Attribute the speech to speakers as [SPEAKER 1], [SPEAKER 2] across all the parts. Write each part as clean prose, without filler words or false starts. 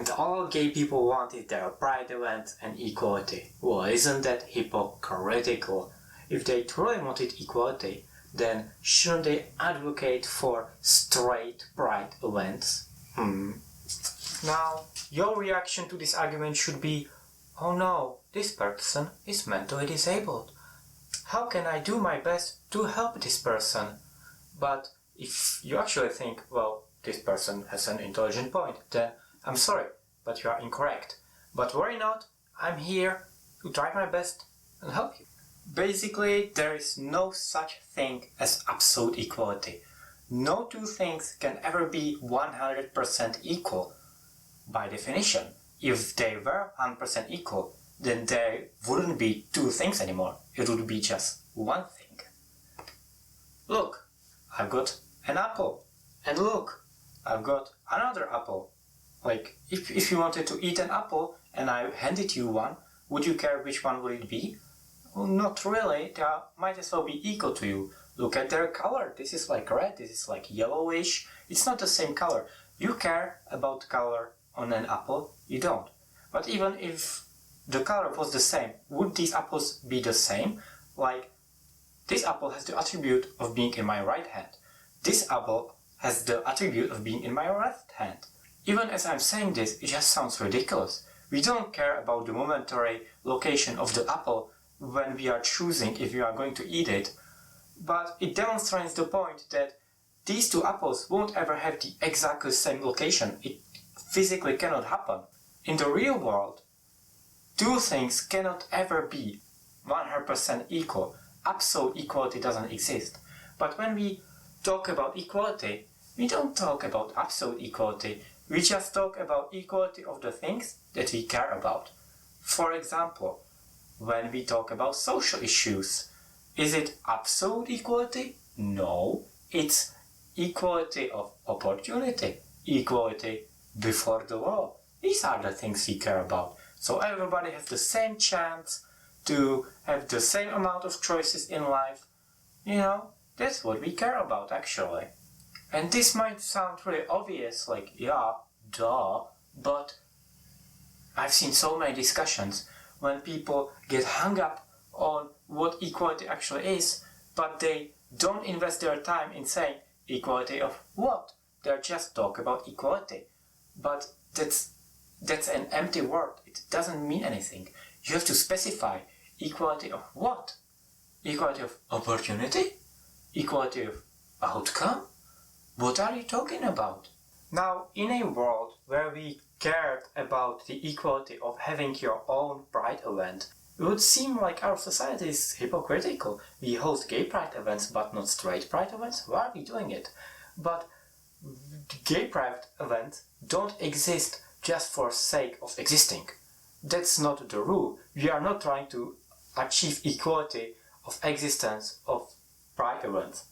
[SPEAKER 1] And all gay people want is their pride event and equality. Well, isn't that hypocritical? If they truly wanted equality, then shouldn't they advocate for straight pride events? Now, your reaction to this argument should be, oh no, this person is mentally disabled. How can I do my best to help this person? But if you actually think, well, this person has an intelligent point, then I'm sorry, but you are incorrect. But worry not, I'm here to try my best and help you. Basically, there is no such thing as absolute equality. No two things can ever be 100% equal. By definition, if they were 100% equal, then there wouldn't be two things anymore. It would be just one thing. Look, I've got an apple. And look, I've got another apple. Like, if you wanted to eat an apple and I handed you one, would you care which one would it be? Well, not really. They might as well be equal to you. Look at their color. This is like red, this is like yellowish. It's not the same color. You care about the color on an apple, you don't. But even if the color was the same, would these apples be the same? Like, this apple has the attribute of being in my right hand. This apple has the attribute of being in my left hand. Even as I'm saying this, it just sounds ridiculous. We don't care about the momentary location of the apple when we are choosing if we are going to eat it. But it demonstrates the point that these two apples won't ever have the exactly same location. It physically cannot happen. In the real world, two things cannot ever be 100% equal. Absolute equality doesn't exist. But when we talk about equality, we don't talk about absolute equality. We just talk about equality of the things that we care about. For example, when we talk about social issues, is it absolute equality? No, it's equality of opportunity, equality before the law. These are the things we care about. So everybody has the same chance to have the same amount of choices in life. You know, that's what we care about actually. And this might sound really obvious, like, yeah, duh, but I've seen so many discussions when people get hung up on what equality actually is, but they don't invest their time in saying equality of what? They just talk about equality. But that's an empty word. It doesn't mean anything. You have to specify equality of what? Equality of opportunity? Equality of outcome? What are you talking about? Now, in a world where we cared about the equality of having your own pride event, it would seem like our society is hypocritical. We host gay pride events but not straight pride events? Why are we doing it? But gay pride events don't exist just for sake of existing. That's not the rule. We are not trying to achieve equality of existence of pride events.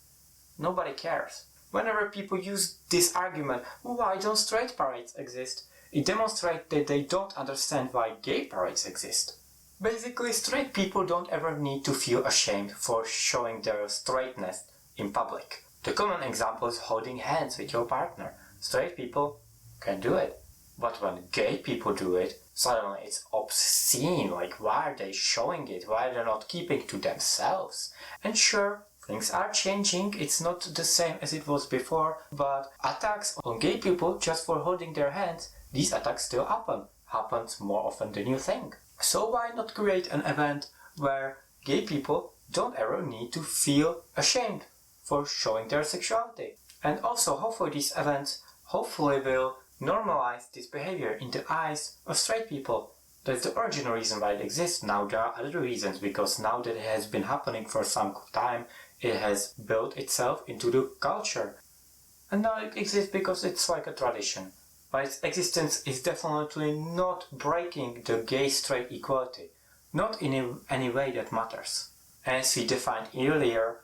[SPEAKER 1] Nobody cares. Whenever people use this argument, why don't straight parades exist? It demonstrates that they don't understand why gay parades exist. Basically, straight people don't ever need to feel ashamed for showing their straightness in public. The common example is holding hands with your partner. Straight people can do it. But when gay people do it, suddenly it's obscene. Like, why are they showing it? Why are they not keeping to themselves? And sure, things are changing. It's not the same as it was before, but attacks on gay people just for holding their hands, these attacks still happen. Happens more often than you think. So why not create an event where gay people don't ever need to feel ashamed for showing their sexuality? And also, hopefully these events will normalize this behavior in the eyes of straight people. That's the original reason why it exists. Now there are other reasons, because now that it has been happening for some time, it has built itself into the culture. And now it exists because it's like a tradition. But its existence is definitely not breaking the gay-straight equality. Not in any way that matters. As we defined earlier,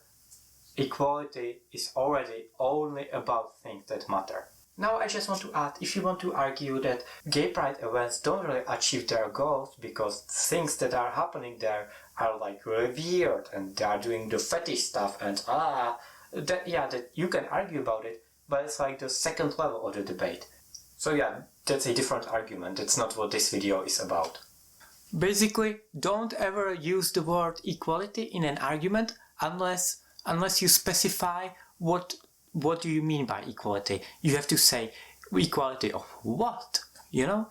[SPEAKER 1] equality is already only about things that matter. Now I just want to add, if you want to argue that gay pride events don't really achieve their goals because things that are happening there are like really weird and they are doing the fetish stuff and that you can argue about it, but it's like the second level of the debate. So yeah, that's a different argument. That's not what this video is about. Basically, don't ever use the word equality in an argument unless you specify what do you mean by equality. You have to say equality of what, you know?